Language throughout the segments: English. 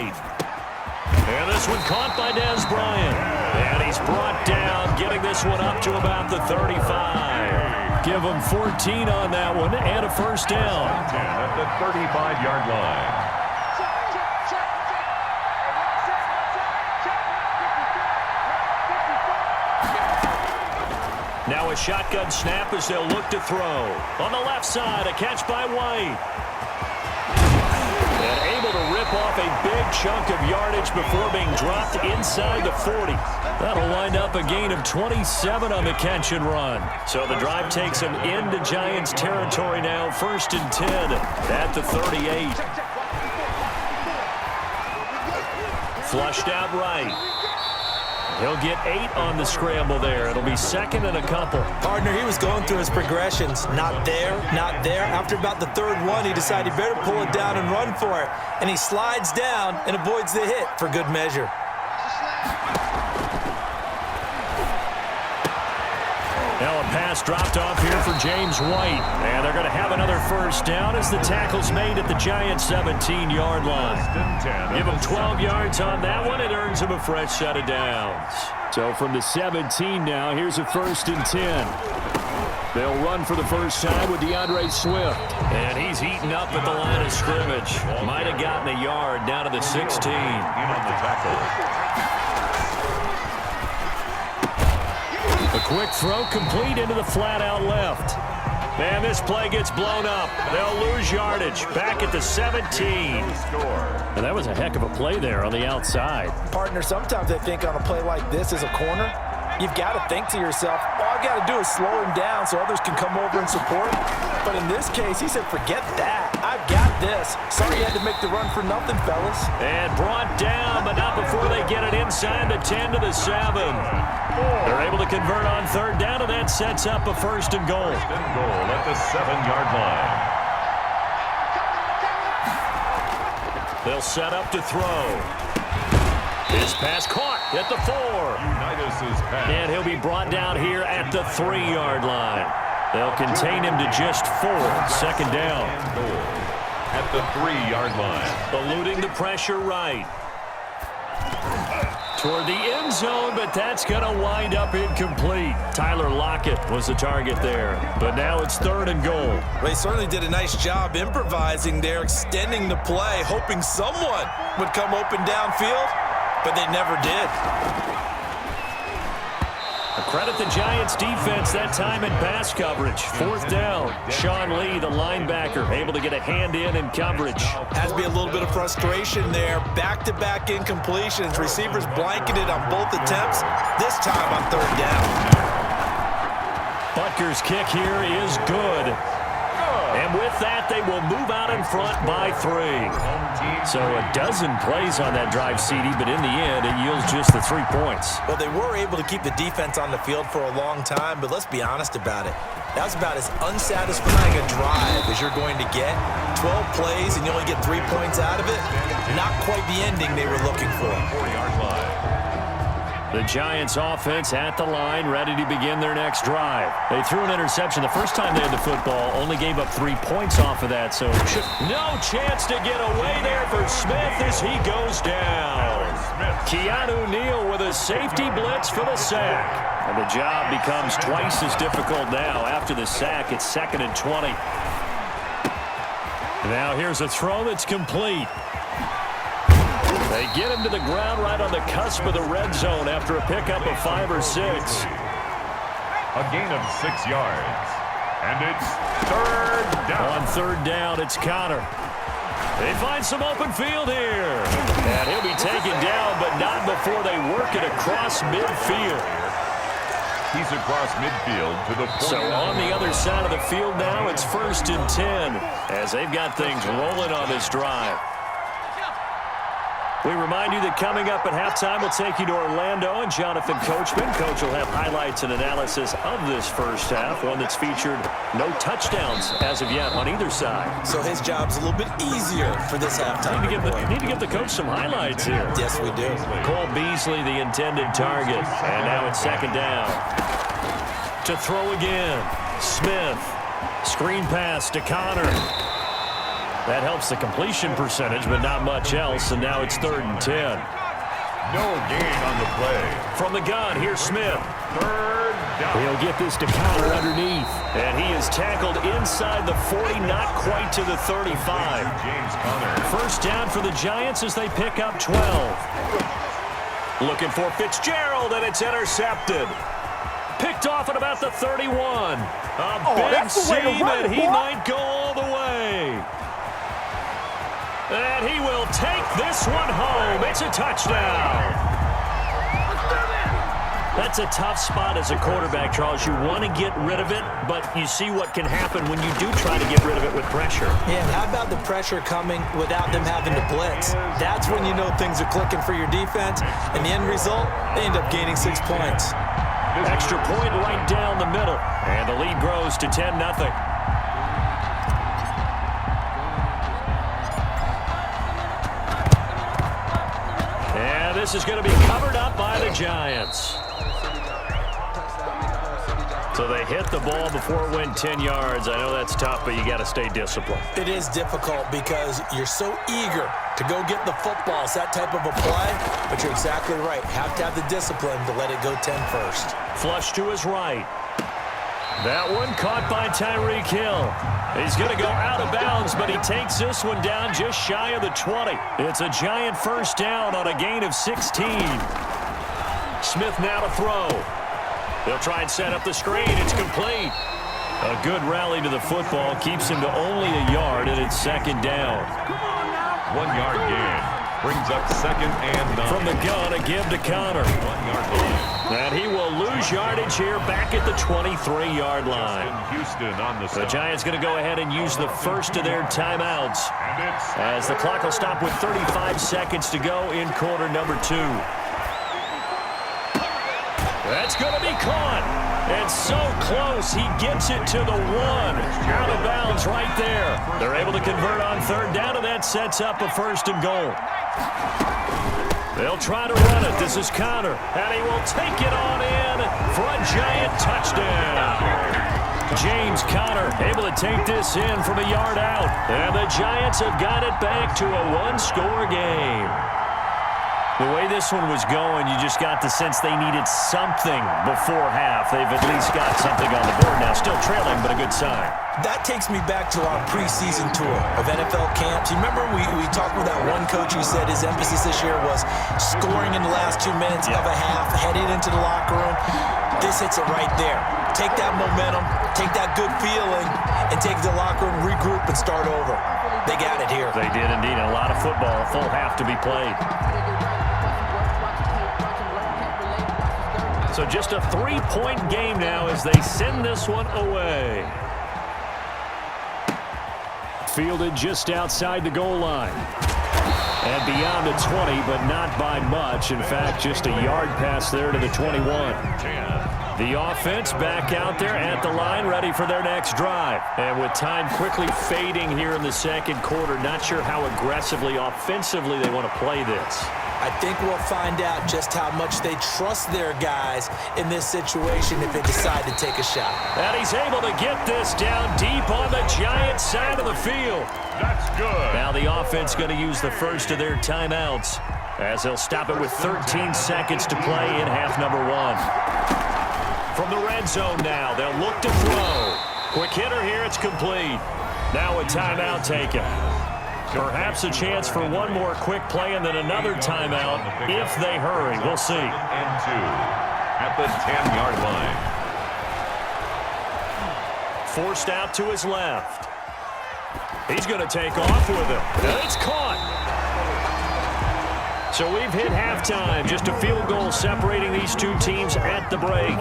White. And this one caught by Dez Bryant. And he's brought down, getting this one up to about the 35. Give him 14 on that one and a first down. At the 35-yard line. Now a shotgun snap as they'll look to throw. On the left side, a catch by White. And able to rip off a big chunk of yardage before being dropped inside the 40. That'll wind up a gain of 27 on the catch and run. So the drive takes them into Giants territory now, 1st and 10 at the 38. Flushed out right. He'll get 8 on the scramble there. It'll be 2nd and a couple. Partner, he was going through his progressions. Not there, not there. After about the 3rd one, he decided he better pull it down and run for it. And he slides down and avoids the hit for good measure. Now a pass dropped off here for James White. And they're going to have another first down as the tackle's made at the Giants' 17-yard line. Give him 12 yards on that one. It earns him a fresh set of downs. So from the 17 now, here's a 1st and 10. They'll run for the first time with DeAndre Swift. And he's eaten up at the line of scrimmage. Might have gotten a yard down to the 16. On the tackle. A quick throw complete into the flat out left. And this play gets blown up. They'll lose yardage. Back at the 17. And that was a heck of a play there on the outside. Partner, sometimes I think on a play like this as a corner, you've got to think to yourself, all I've got to do is slow him down so others can come over and support him. But in this case, he said, forget that. I've got this. Sorry you had to make the run for nothing, fellas. And brought down, but not before they get it inside the 10 to the 7. They're able to convert on 3rd down, and that sets up a 1st and goal. 1st and goal at the 7-yard line. They'll set up to throw. His pass caught at the 4. Unitas' pass. And he'll be brought down here at the 3-yard line. They'll contain him to just 4. 2nd down. At the 3-yard line. Eluding the pressure right. Toward the end zone, but that's going to wind up incomplete. Tyler Lockett was the target there. But now it's 3rd and goal. Well, he certainly did a nice job improvising there, extending the play, hoping someone would come open downfield, but they never did. Credit the Giants defense that time in pass coverage. 4th down. Sean Lee, the linebacker, able to get a hand in coverage. Has to be a little bit of frustration there. Back-to-back incompletions. Receivers blanketed on both attempts. This time on 3rd down. Butker's kick here is good. And with that, they will move out in front by 3. So a dozen plays on that drive, CD, but in the end, it yields just the 3 points. Well, they were able to keep the defense on the field for a long time, but let's be honest about it. That's about as unsatisfying a drive as you're going to get. 12 plays and you only get 3 points out of it. Not quite the ending they were looking for. 40-yard line. The Giants offense at the line, ready to begin their next drive. They threw an interception the first time they had the football, only gave up 3 points off of that, so no chance to get away there for Smith as he goes down. Keanu Neal with a safety blitz for the sack. And the job becomes twice as difficult now. After the sack, it's 2nd and 20. Now here's a throw that's complete. They get him to the ground right on the cusp of the red zone after a pickup of 5 or 6. A gain of 6 yards. And it's 3rd down. On 3rd down, it's Connor. They find some open field here. And he'll be taken down, but not before they work it across midfield. He's across midfield to the 49. So on the other side of the field now, it's 1st and 10 as they've got things rolling on this drive. We remind you that coming up at halftime, we'll take you to Orlando and Jonathan Coachman. Coach will have highlights and analysis of this first half, one that's featured no touchdowns as of yet on either side. So his job's a little bit easier for this halftime. Need to give the coach some highlights here. Yes, we do. Cole Beasley, the intended target. And now it's 2nd down. To throw again. Smith. Screen pass to Connor. That helps the completion percentage, but not much else, and now it's 3rd and 10. No gain on the play. From the gun, here's Smith. 3rd down. He'll get this to counter underneath. And he is tackled inside the 40, not quite to the 35. James Conner. First down for the Giants as they pick up 12. Looking for Fitzgerald, and it's intercepted. Picked off at about the 31. A big seam, and he might go all the way. And he will take this one home. It's a touchdown. That's a tough spot as a quarterback, Charles. You want to get rid of it, but you see what can happen when you do try to get rid of it with pressure. Yeah, and how about the pressure coming without them having to blitz? That's when you know things are clicking for your defense, and the end result, they end up gaining 6 points. Extra point right down the middle, and the lead grows to 10-0. And this is going to be covered up by the Giants. So they hit the ball before it went 10 yards. I know that's tough, but you got to stay disciplined. It is difficult because you're so eager to go get the football. It's that type of a play, but you're exactly right. Have to have the discipline to let it go 10 first. Flush to his right. That one caught by Tyreek Hill. He's going to go out of bounds, but he takes this one down just shy of the 20. It's a Giant first down on a gain of 16. Smith now to throw. They'll try and set up the screen. It's complete. A good rally to the football keeps him to only a yard, and it's 2nd down. 1 yard gain. Brings up 2nd and 9. From the gun, a give to Conner. 1 yard line. And he will lose yardage here back at the 23-yard line. Houston on the The Giants going to go ahead and use the first of their timeouts as the clock will stop with 35 seconds to go in quarter number 2. That's going to be caught. And so close, he gets it to the 1. Out of bounds right there. They're able to convert on 3rd down, and that sets up a 1st and goal. They'll try to run it. This is Conner, and he will take it on in for a Giant touchdown. James Conner able to take this in from a yard out. And the Giants have got it back to a 1-score game. The way this one was going, you just got the sense they needed something before half. They've at least got something on the board now. Still trailing, but a good sign. That takes me back to our preseason tour of NFL camps. You remember we talked with that one coach who said his emphasis this year was scoring in the last 2 minutes of a half, heading into the locker room. This hits it right there. Take that momentum, take that good feeling, and take the locker room, regroup, and start over. They got it here. They did indeed. A lot of football, a full half to be played. So just a 3-point game now as they send this one away. Fielded just outside the goal line. And beyond the 20, but not by much. In fact, just a yard pass there to the 21. The offense back out there at the line, ready for their next drive. And with time quickly fading here in the 2nd quarter, not sure how aggressively, offensively they want to play this. I think we'll find out just how much they trust their guys in this situation if they decide to take a shot. And he's able to get this down deep on the Giants side of the field. That's good. Now the offense going to use the first of their timeouts as they'll stop it with 13 seconds to play in half number 1. From the red zone now, they'll look to throw. Quick hitter here, it's complete. Now a timeout taken. Perhaps a chance for one more quick play and then another timeout if they hurry. We'll see. And 2 at the 10-yard line. Forced out to his left. He's going to take off with him. And it's caught. So we've hit halftime. Just a field goal separating these two teams at the break.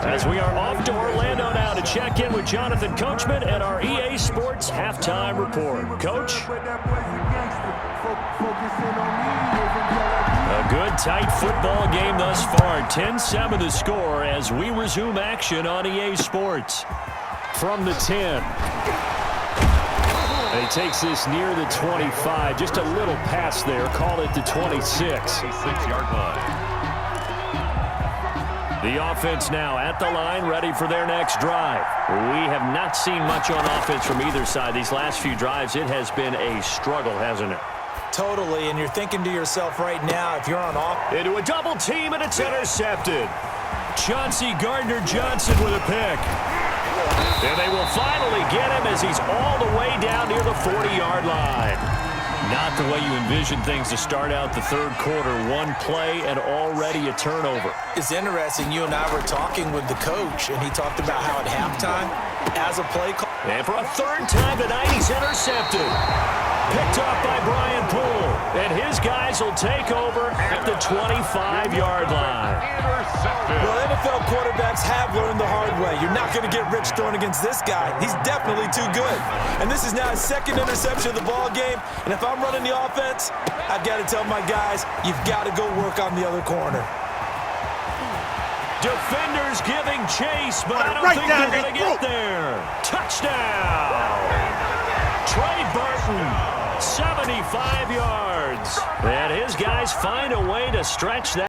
As we are off to Orlando now to check in with Jonathan Coachman at our EA Sports Halftime Report. Coach? A good, tight football game thus far. 10-7 the score as we resume action on EA Sports. From the 10. And he takes this near the 25. Just a little pass there. Call it the 26. 6-yard line. The offense now at the line, ready for their next drive. We have not seen much on offense from either side. These last few drives, it has been a struggle, hasn't it? Totally, and you're thinking to yourself right now, if you're on offense. Into a double team, and it's intercepted. Chauncey Gardner-Johnson with a pick. And they will finally get him as he's all the way down near the 40-yard line. Not the way you envision things to start out the third quarter. One play and already a turnover. It's interesting. You and I were talking with the coach, and he talked about how at halftime, as a play call. And for a third time tonight, he's intercepted. Picked off by Brian Poole. And his guys will take over at the 25-yard line. Well, NFL quarterbacks have learned the hard way. You're not going to get rich throwing against this guy. He's definitely too good. And this is now his second interception of the ball game. And if I'm running the offense, I've got to tell my guys, you've got to go work on the other corner. Defenders giving chase, but I don't think they're going to get there. Touchdown! Trey Burton, 75 yards. And his guys find a way to stretch that.